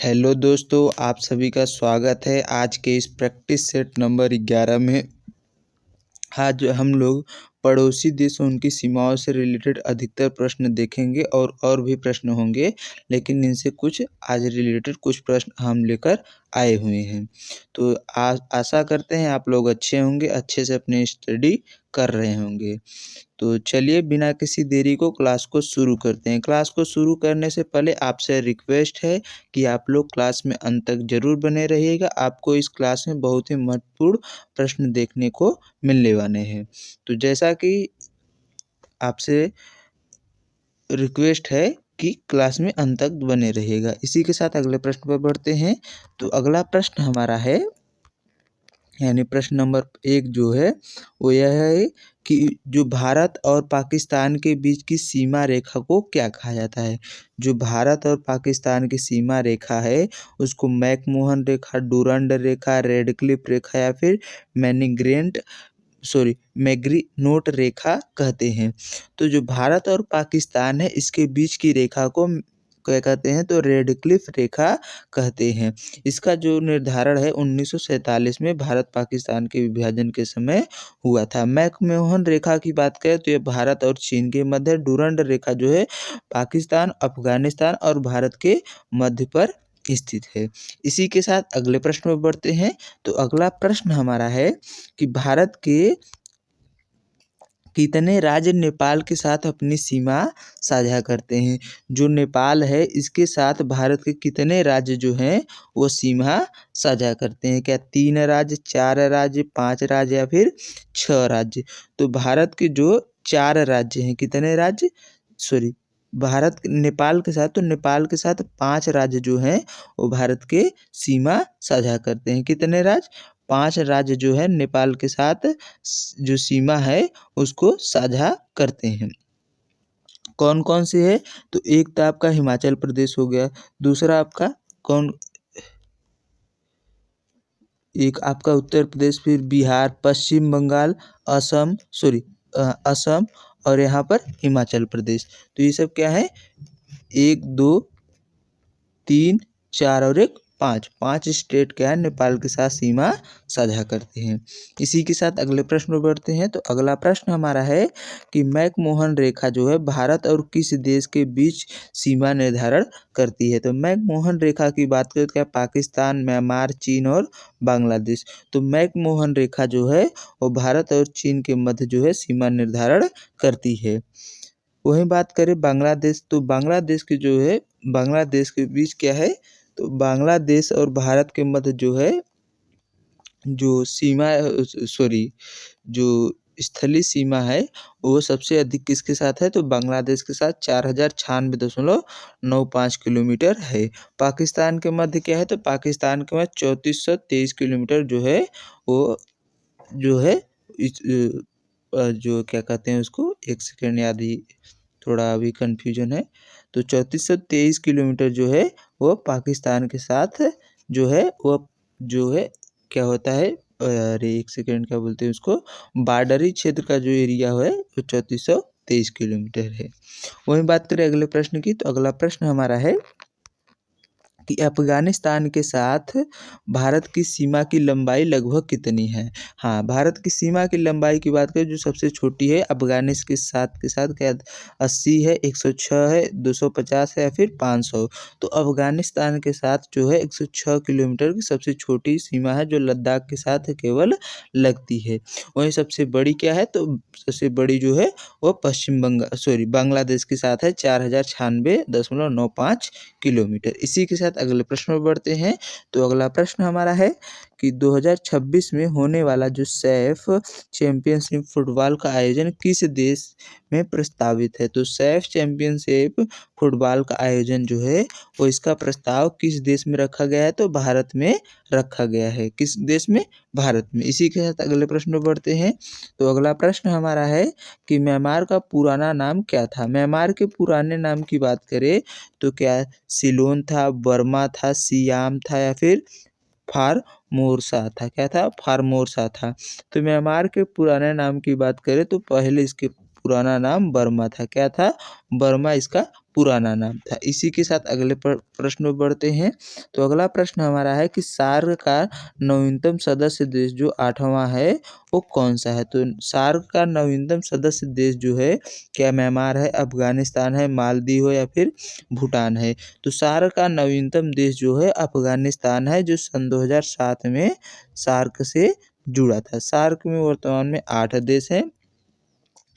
Hello दोस्तों, आप सभी का स्वागत है आज के इस प्रैक्टिस सेट नंबर 11 में। आज हम लोग पड़ोसी देश और उनकी सीमाओं से रिलेटेड अधिकतर प्रश्न देखेंगे और भी प्रश्न होंगे, लेकिन इनसे कुछ आज रिलेटेड कुछ प्रश्न हम लेकर आए हुए हैं। तो आशा करते हैं आप लोग अच्छे होंगे, अच्छे से अपनी स्टडी कर रहे होंगे। तो चलिए बिना किसी देरी को क्लास को शुरू करते हैं। क्लास को शुरू करने से पहले आपसे रिक्वेस्ट है कि आप लोग क्लास में अंत तक जरूर बने रहिएगा। आपको इस क्लास में बहुत ही महत्वपूर्ण प्रश्न देखने को मिलने वाले हैं। तो जैसा कि आपसे रिक्वेस्ट है कि क्लास में अंत तक बने रहिएगा। इसी के साथ अगले प्रश्न पर बढ़ते हैं। तो अगला प्रश्न हमारा है, यानी प्रश्न नंबर 1 जो है वो यह है कि जो भारत और पाकिस्तान के बीच की सीमा रेखा को क्या कहा जाता है। जो भारत और पाकिस्तान की सीमा रेखा है उसको मैकमोहन रेखा, डूरंड रेखा, रेडक्लिफ रेखा या फिर मैग्रीनोट रेखा कहते हैं। तो जो भारत और पाकिस्तान है इसके बीच की रेखा को क्या कहते हैं, तो रेडक्लिफ रेखा कहते हैं। इसका जो निर्धारण है 1947 में भारत पाकिस्तान के विभाजन के समय हुआ था। मैकमोहन रेखा की बात करें तो ये भारत और चीन के मध्य, डूरंड रेखा जो है पाकिस्तान, अफगानिस्तान और भारत के मध्य पर स्थित है। इसी के साथ अगले प्रश्न में बढ़ते हैं। तो अगला प्रश्न हमारा है कि भारत के कितने राज्य नेपाल के साथ अपनी सीमा साझा करते हैं। जो नेपाल है इसके साथ भारत के कितने राज्य जो हैं वो सीमा साझा करते हैं। क्या 3 राज्य, 4 राज्य, 5 राज्य या फिर 6 राज्य। तो भारत के जो 4 राज्य हैं, कितने राज्य, भारत नेपाल के साथ, तो नेपाल के साथ 5 राज्य जो हैं वो भारत के सीमा साझा करते हैं। कितने राज्य, 5 राज्य जो है नेपाल के साथ जो सीमा है उसको साझा करते हैं। कौन कौन से है, तो एक तो आपका हिमाचल प्रदेश हो गया, दूसरा आपका एक आपका उत्तर प्रदेश, फिर बिहार, पश्चिम बंगाल, असम और यहाँ पर हिमाचल प्रदेश। तो ये सब क्या है, 1 2 3 4 और 1 5 स्टेट क्या है नेपाल के साथ सीमा साझा करते हैं। इसी के साथ अगले प्रश्न पर बढ़ते हैं। तो अगला प्रश्न हमारा है कि मैकमोहन रेखा जो है भारत और किस देश के बीच सीमा निर्धारण करती है। तो मैकमोहन रेखा की बात करें तो क्या पाकिस्तान, म्यांमार, चीन और बांग्लादेश। तो मैकमोहन रेखा जो है वो भारत और चीन के मध्य जो है सीमा निर्धारण करती है। वहीं बात करें बांग्लादेश, तो बांग्लादेश की जो है, बांग्लादेश के बीच क्या है, तो बांग्लादेश और भारत के मध्य जो है जो सीमा जो स्थलीय सीमा है वो सबसे अधिक किसके साथ है, तो बांग्लादेश के साथ 4096.95 किलोमीटर है। पाकिस्तान के मध्य क्या है, तो पाकिस्तान के मध्य 3423 किलोमीटर जो है वो जो है जो क्या कहते हैं उसको, एक सेकेंड याद ही, थोड़ा अभी कन्फ्यूजन है। तो 3423 किलोमीटर जो है वो पाकिस्तान के साथ जो है वो जो है क्या होता है, अरे एक सेकेंड, क्या बोलते हैं उसको, बॉर्डरी क्षेत्र का जो एरिया है वो 3423 किलोमीटर है। वहीं बात करें अगले प्रश्न की, तो अगला प्रश्न हमारा है कि अफगानिस्तान के साथ भारत की सीमा की लंबाई लगभग कितनी है। हाँ, भारत की सीमा की लंबाई की बात करें जो सबसे छोटी है अफगानिस्तान के साथ क्या 80 है, 106 है, 250 है या फिर 500। तो अफगानिस्तान के साथ जो है 106 किलोमीटर की सबसे छोटी सीमा है जो लद्दाख के साथ केवल लगती है। वहीं सबसे बड़ी क्या है, तो सबसे बड़ी जो है वो बांग्लादेश के साथ है 4096.95 किलोमीटर। इसी के साथ अगले प्रश्न पर बढ़ते हैं। तो अगला प्रश्न हमारा है कि 2026 में होने वाला जो सैफ चैंपियनशिप फुटबॉल का आयोजन किस देश में प्रस्तावित है। तो सैफ चैंपियनशिप फुटबॉल का आयोजन जो है वो इसका प्रस्ताव किस देश में रखा गया है, तो भारत में रखा गया है। किस देश में, भारत में। इसी के साथ अगले प्रश्न पर बढ़ते हैं। तो अगला प्रश्न हमारा है कि म्यांमार का पुराना नाम क्या था। म्यांमार के पुराने नाम की बात करें तो क्या सिलोन था, बर्मा था, सियाम था या फिर फारमोसा था। क्या था, फारमोसा था। तो म्यांमार के पुराने नाम की बात करें तो पहले इसके पुराना नाम बर्मा था। क्या था, बर्मा इसका पुराना नाम था। इसी के साथ अगले प्रश्न में बढ़ते हैं। तो अगला प्रश्न हमारा है कि सार्क का नवीनतम सदस्य देश जो 8वां है वो कौन सा है? तो सार्क का नवीनतम सदस्य देश जो है क्या म्यांमार है, अफगानिस्तान है, मालदीव है या फिर भूटान है? तो सार्क का नवीनतम देश जो है अफगानिस्तान है, जो सन 2007 में सार्क से जुड़ा था। सार्क में वर्तमान में 8 देश हैं।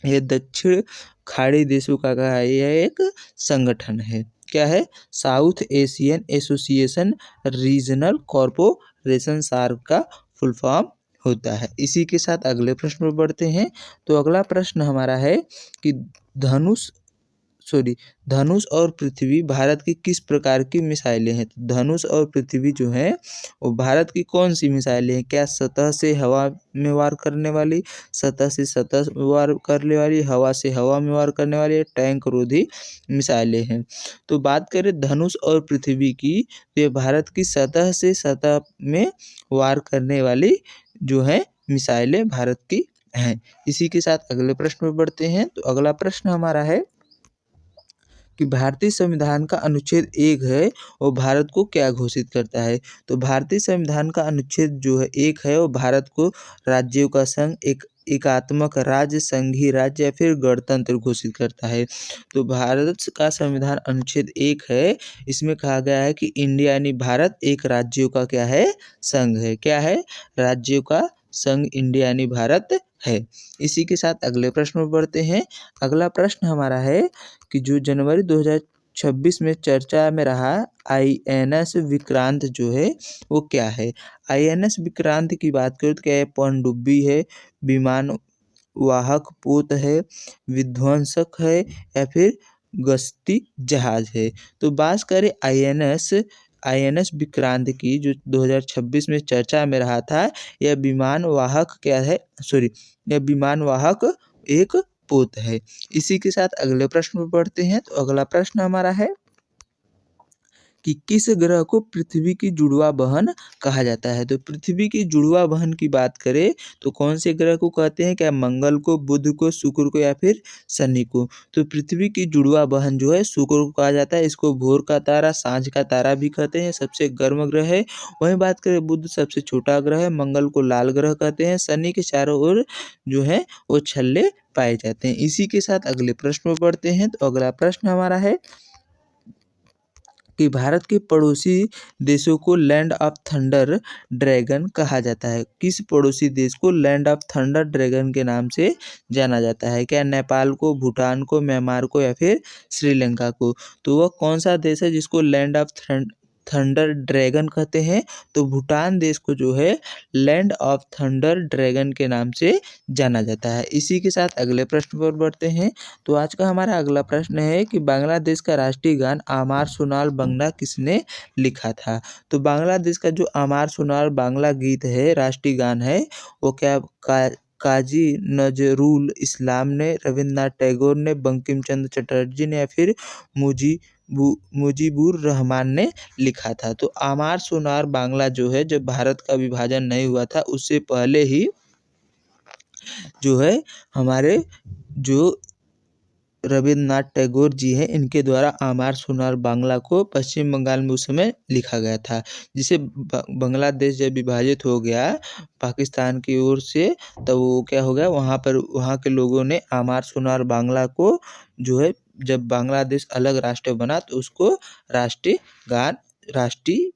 यह दक्षिण खाड़ी देशों का यह एक संगठन है। क्या है? South Asian Association Regional Corporation SAARC का फुल फॉर्म होता है। इसी के साथ अगले प्रश्न पर बढ़ते हैं। तो अगला प्रश्न हमारा है कि धनुष और पृथ्वी भारत की किस प्रकार की मिसाइलें हैं? तो धनुष और पृथ्वी जो है वो भारत की कौन सी मिसाइलें हैं? क्या सतह से हवा में वार करने वाली, सतह से सतह वार करने वाली, हवा से हवा में वार करने वाली, टैंक रोधी मिसाइलें हैं? तो बात करें धनुष और पृथ्वी की, तो ये भारत की सतह से सतह में वार करने वाली जो है मिसाइलें भारत की हैं। इसी के साथ अगले प्रश्न पर बढ़ते हैं। तो अगला प्रश्न हमारा है कि भारतीय संविधान का अनुच्छेद 1 है वो भारत को क्या घोषित करता है? तो भारतीय संविधान का अनुच्छेद जो है 1 है वो भारत को राज्यों का संघ, एक एकात्मक राज्य, संघीय राज्य या फिर गणतंत्र घोषित करता है। तो भारत का संविधान अनुच्छेद 1 है, इसमें कहा गया है कि इंडिया यानी भारत एक राज्यों का क्या है? संघ है। क्या है? राज्यों का संघ इंडिया यानी भारत है। इसी के साथ अगले प्रश्न में बढ़ते हैं। अगला प्रश्न हमारा है कि जो जनवरी 2026 में चर्चा में रहा INS विक्रांत जो है वो क्या है? INS विक्रांत की बात करें तो क्या है? पनडुब्बी है, विमान वाहक पोत है, विध्वंसक है या फिर गश्ती जहाज है? तो बात करें INS विक्रांत की, जो 2026 में चर्चा में रहा था, यह विमान वाहक क्या है? यह विमान वाहक एक पोत है। इसी के साथ अगले प्रश्न पर बढ़ते हैं। तो अगला प्रश्न हमारा है कि किस ग्रह को पृथ्वी की जुड़वा बहन कहा जाता है? तो पृथ्वी की जुड़वा बहन की बात करें तो कौन से ग्रह को कहते हैं? क्या मंगल को, बुध को, शुक्र को या फिर शनि को? तो पृथ्वी की जुड़वा बहन जो है शुक्र को कहा जाता है। इसको भोर का तारा, सांझ का तारा भी कहते हैं, सबसे गर्म ग्रह है। वहीं बात करें बुध सबसे छोटा ग्रह है, मंगल को लाल ग्रह कहते हैं, शनि के चारों ओर जो है वो छल्ले पाए जाते हैं। इसी के साथ अगले प्रश्न में बढ़ते हैं। तो अगला प्रश्न हमारा है कि भारत के पड़ोसी देशों को लैंड ऑफ थंडर ड्रैगन कहा जाता है। किस पड़ोसी देश को लैंड ऑफ थंडर ड्रैगन के नाम से जाना जाता है? क्या नेपाल को, भूटान को, म्यांमार को या फिर श्रीलंका को? तो वह कौन सा देश है जिसको लैंड ऑफ थंडर ड्रैगन कहते हैं? तो भूटान देश को जो है लैंड ऑफ थंडर ड्रैगन के नाम से जाना जाता है। इसी के साथ अगले प्रश्न पर बढ़ते हैं। तो आज का हमारा अगला प्रश्न है कि बांग्लादेश का राष्ट्रीय गान आमार सोनार बांग्ला किसने लिखा था? तो बांग्लादेश का जो आमार सोनार बांग्ला गीत है, राष्ट्रीय गान है, वो क्या काजी नजरुल इस्लाम ने, रविंद्रनाथ टैगोर ने, बंकिम चंद्र चटर्जी ने या फिर मुजीबुर रहमान ने लिखा था? तो आमार सोनार बांग्ला जो है जब भारत का विभाजन नहीं हुआ था उससे पहले ही जो है हमारे जो रविंद्रनाथ टैगोर जी हैं इनके द्वारा आमार सोनार बांग्ला को पश्चिम बंगाल में उस समय लिखा गया था। जिसे बांग्लादेश जब विभाजित हो गया पाकिस्तान की ओर से, तब वो क्या हो गया, वहाँ के लोगों ने आमार सोनार बांग्ला को जो है, जब बांग्लादेश अलग राष्ट्र बना तो उसको राष्ट्रीय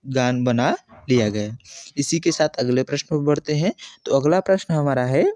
गान बना लिया गया। इसी के साथ अगले प्रश्न पर बढ़ते हैं। तो अगला प्रश्न हमारा है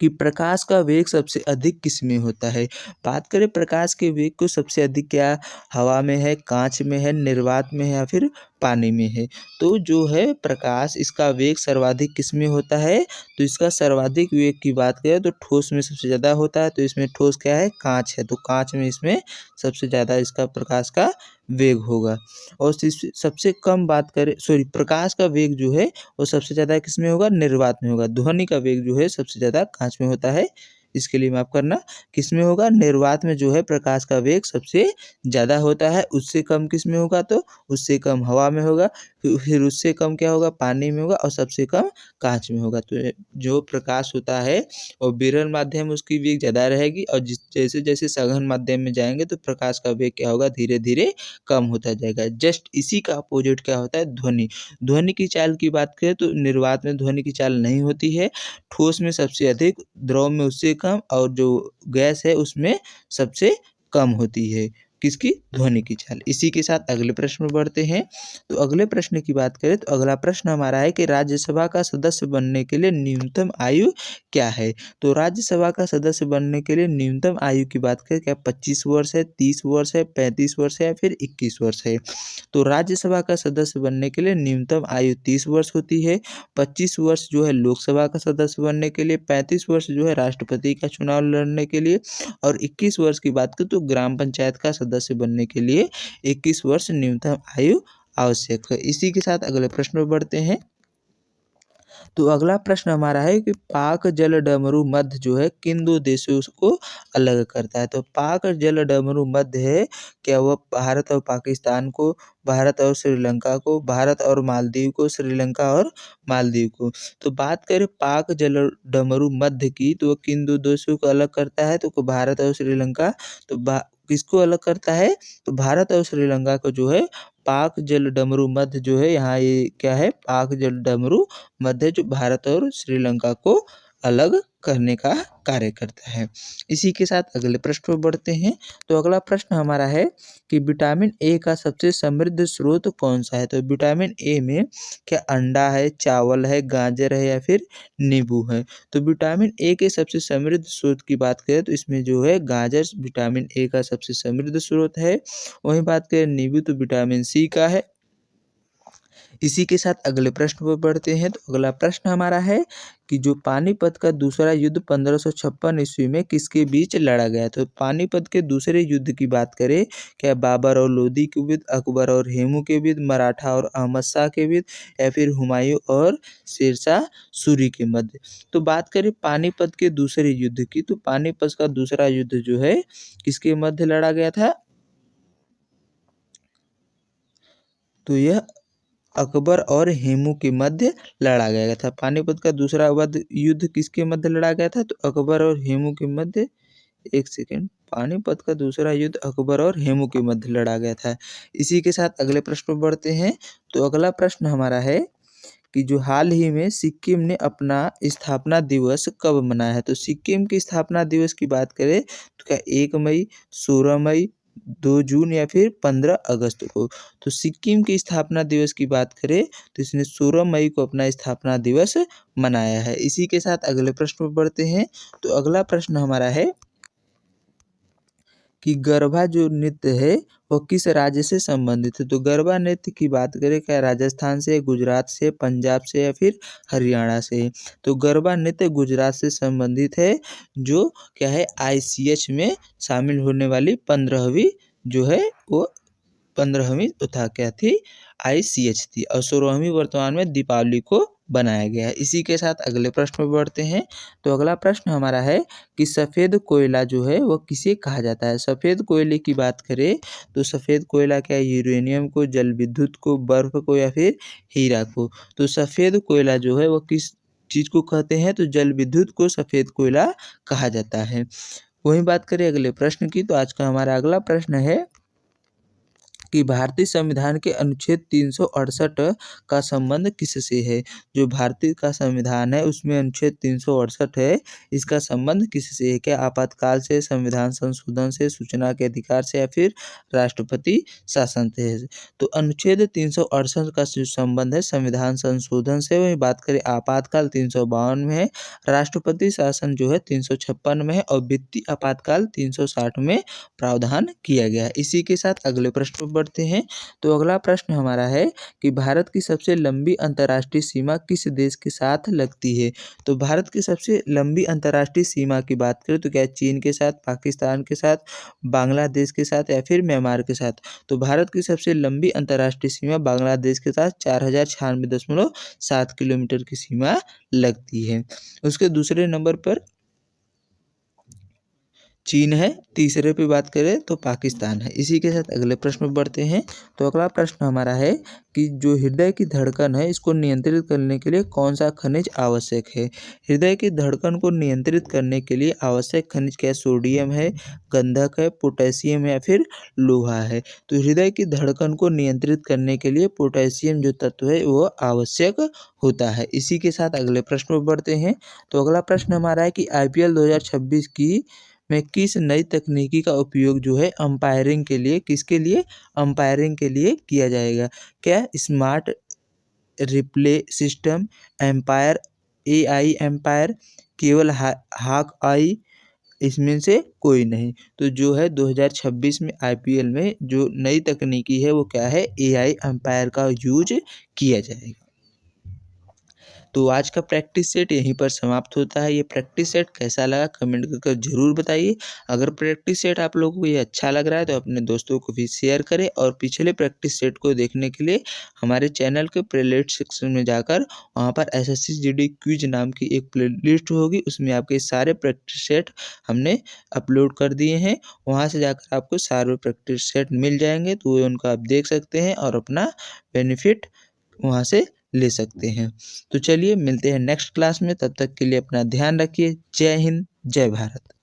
कि प्रकाश का वेग सबसे अधिक किस में होता है? बात करें प्रकाश के वेग को सबसे अधिक क्या हवा में है, कांच में है, निर्वात में है या फिर पानी में है? तो जो है प्रकाश, इसका वेग सर्वाधिक किस में होता है? तो इसका सर्वाधिक वेग की बात करें तो ठोस में सबसे ज़्यादा होता है। तो इसमें ठोस क्या है? कांच है। तो कांच में इसमें सबसे ज़्यादा इसका प्रकाश का वेग होगा। और सबसे कम बात करें, प्रकाश का वेग जो है वो सबसे ज़्यादा किस में होगा? निर्वात में होगा। ध्वनि का वेग जो है सबसे ज़्यादा कांच में होता है। इसके लिए माफ करना, किस में होगा? निर्वात में जो है प्रकाश का वेग सबसे ज़्यादा होता है। उससे कम किस में होगा? तो उससे कम हवा में होगा। फिर उससे कम क्या होगा, पानी में होगा, और सबसे कम काँच में होगा। तो जो प्रकाश होता है वो विरल माध्यम में उसकी वेग ज़्यादा रहेगी, और जैसे-जैसे सघन माध्यम में जाएँगे तो प्रकाश का वेग क्या होगा, धीरे-धीरे कम होता जाएगा। जस्ट इसी का अपोजिट क्या होता है, ध्वनि। ध्वनि की चाल की बात करें तो निर्वात में ध्वनि की चाल नहीं होती है। ठोस में सबसे अधिक, द्रव में उससे कम, और जो गैस है उसमें सबसे कम होती है। किसकी? ध्वनि की चाल। इसी के साथ अगले प्रश्न में बढ़ते हैं। तो अगले प्रश्न की बात करें तो अगला प्रश्न हमारा है कि राज्यसभा का सदस्य बनने के लिए न्यूनतम आयु क्या है? तो राज्यसभा का सदस्य बनने के लिए न्यूनतम आयु की बात करें, क्या 25 वर्ष है, 30 वर्ष है, 35 वर्ष है या फिर 21 वर्ष है? तो राज्यसभा का सदस्य बनने के लिए न्यूनतम आयु 30 वर्ष होती है। 25 वर्ष जो है लोकसभा का सदस्य बनने के लिए, 35 वर्ष जो है राष्ट्रपति का चुनाव लड़ने के लिए, और 21 वर्ष की बात करें तो ग्राम पंचायत का सदस्य बनने के लिए 21 वर्ष न्यूनतम आयु आवश्यक है। इसी के साथ अगले प्रश्न में बढ़ते हैं। तो अगला प्रश्न हमारा है कि पाक जल डमरू मध्य जो है किन दो देशों को अलग करता है? तो पाक जल डमरू मध्य है, क्या वह भारत और पाकिस्तान को, भारत और श्रीलंका को, भारत और मालदीव को, श्रीलंका और मालदीव को? तो बात करें पाक जल डमरू मध्य की, तो वह किन दो देशों को अलग करता है? तो भारत और श्रीलंका। तो किसको अलग करता है? तो भारत और श्रीलंका को जो है पाक जल डमरू मध्य जो है, यहाँ ये क्या है, पाक जल डमरू मध्य जो भारत और श्रीलंका को अलग करने का कार्य करता है। इसी के साथ अगले प्रश्न पर बढ़ते हैं। तो अगला प्रश्न हमारा है कि विटामिन ए का सबसे समृद्ध स्रोत कौन सा है? तो विटामिन ए में क्या अंडा है, चावल है, गाजर है या फिर नींबू है? तो विटामिन ए के सबसे समृद्ध स्रोत की बात करें तो इसमें जो है गाजर विटामिन ए का सबसे समृद्ध स्रोत है। वहीं बात करें नींबू तो विटामिन सी का है। इसी के साथ अगले प्रश्न पर बढ़ते हैं। तो अगला प्रश्न हमारा है कि जो पानीपत का दूसरा युद्ध 1556 ईस्वी में किसके बीच लड़ा गया? तो पानीपत के दूसरे युद्ध की बात करें, क्या बाबर और लोदी के बीच, अकबर और हेमू के बीच, मराठा और अहमद शाह के बीच, या फिर हुमायूं और शेरशाह सूरी के मध्य? तो बात करें पानीपत के दूसरे युद्ध की, तो पानीपत का दूसरा युद्ध जो है किसके मध्य लड़ा गया था? तो यह अकबर और हेमू के मध्य लड़ा गया था। पानीपत का दूसरा युद्ध किसके मध्य लड़ा गया था? तो अकबर और हेमू के मध्य। एक सेकेंड, पानीपत का दूसरा युद्ध अकबर और हेमू के मध्य लड़ा गया था। इसी के साथ अगले प्रश्न पर बढ़ते हैं। तो अगला प्रश्न हमारा है कि जो हाल ही में सिक्किम ने अपना स्थापना दिवस कब मनाया है? तो सिक्किम की स्थापना दिवस की बात करें तो क्या 1 मई, 16 मई, 2 जून या फिर 15 अगस्त को? तो सिक्किम की स्थापना दिवस की बात करें तो इसने 16 मई को अपना स्थापना दिवस मनाया है। इसी के साथ अगले प्रश्न पर बढ़ते हैं। तो अगला प्रश्न हमारा है कि गरबा जो नृत्य है वह किस राज्य से संबंधित है? तो गरबा नृत्य की बात करें क्या राजस्थान से, गुजरात से, पंजाब से या फिर हरियाणा से? तो गरबा नृत्य गुजरात से संबंधित है, जो क्या है ICH में शामिल होने वाली 15वीं जो है वो 15वीं तथा क्या थी, ICH थी, और 16वीं वर्तमान में दीपावली को बनाया गया है। इसी के साथ अगले प्रश्न पर बढ़ते हैं। तो अगला प्रश्न हमारा है कि सफ़ेद कोयला जो है वह किसे कहा जाता है? सफ़ेद कोयले की बात करें तो सफ़ेद कोयला क्या यूरेनियम को, जल विद्युत को, बर्फ को या फिर हीरा को? तो सफ़ेद कोयला जो है वह किस चीज़ को कहते हैं? तो जल विद्युत को सफ़ेद कोयला कहा जाता है। वहीं बात करें अगले प्रश्न की, तो आज का हमारा अगला प्रश्न है कि भारतीय संविधान के अनुच्छेद 368 का संबंध किससे है? जो भारतीय का संविधान है उसमें अनुच्छेद 368 है, इसका संबंध किससे है? क्या आपातकाल से, संविधान संशोधन से, सूचना के अधिकार से या फिर राष्ट्रपति शासन से है? तो अनुच्छेद 368 का जो संबंध है संविधान संशोधन से, वही बात करें आपातकाल 352 में है, राष्ट्रपति शासन जो है 356 में है, और वित्तीय आपातकाल 360 में प्रावधान किया गया है। इसी के साथ अगले प्रश्न पर बढ़ते हैं। तो अगला प्रश्न हमारा है कि भारत की सबसे लंबी अंतर्राष्ट्रीय सीमा किस देश के साथ लगती है? तो भारत की सबसे लंबी अंतर्राष्ट्रीय सीमा की बात करें तो क्या चीन के साथ, पाकिस्तान के साथ, बांग्लादेश के साथ या फिर म्यांमार के साथ? तो भारत की सबसे लंबी अंतर्राष्ट्रीय सीमा बांग्लादेश के साथ 4096.7 किलोमीटर की सीमा लगती है। उसके दूसरे नंबर पर चीन है, तीसरे पे बात करें तो पाकिस्तान है। इसी के साथ अगले प्रश्न में बढ़ते हैं। तो अगला प्रश्न हमारा है कि जो हृदय की धड़कन है इसको नियंत्रित करने के लिए कौन सा खनिज आवश्यक है। हृदय की धड़कन को नियंत्रित करने के लिए आवश्यक खनिज क्या सोडियम है, गंधक है, पोटेशियम या फिर लोहा है। तो हृदय की धड़कन को नियंत्रित करने के लिए पोटेशियम जो तत्व है वो आवश्यक होता है। इसी के साथ अगले प्रश्न में बढ़ते हैं। तो अगला प्रश्न हमारा है कि IPL 2026 की में किस नई तकनीकी का उपयोग जो है अंपायरिंग के लिए, किसके लिए, अंपायरिंग के लिए किया जाएगा। क्या smart replay system, umpire, AI umpire, केवल हाक आई, इसमें से कोई नहीं। तो जो है 2026 में IPL में जो नई तकनीकी है वो क्या है, AI एम्पायर का यूज किया जाएगा। तो आज का प्रैक्टिस सेट यहीं पर समाप्त होता है। ये प्रैक्टिस सेट कैसा लगा कमेंट करके ज़रूर बताइए। अगर प्रैक्टिस सेट आप लोगों को ये अच्छा लग रहा है तो अपने दोस्तों को भी शेयर करें, और पिछले प्रैक्टिस सेट को देखने के लिए हमारे चैनल के प्लेलिस्ट सेक्शन में जाकर वहाँ पर SSC GD क्विज नाम की एक प्लेलिस्ट होगी, उसमें आपके सारे प्रैक्टिस सेट हमने अपलोड कर दिए हैं। वहाँ से जाकर आपको सारे प्रैक्टिस सेट मिल जाएंगे, तो उनको आप देख सकते हैं और अपना बेनिफिट वहाँ से ले सकते हैं। तो चलिए मिलते हैं नेक्स्ट क्लास में, तब तक के लिए अपना ध्यान रखिए। जय हिंद, जय भारत।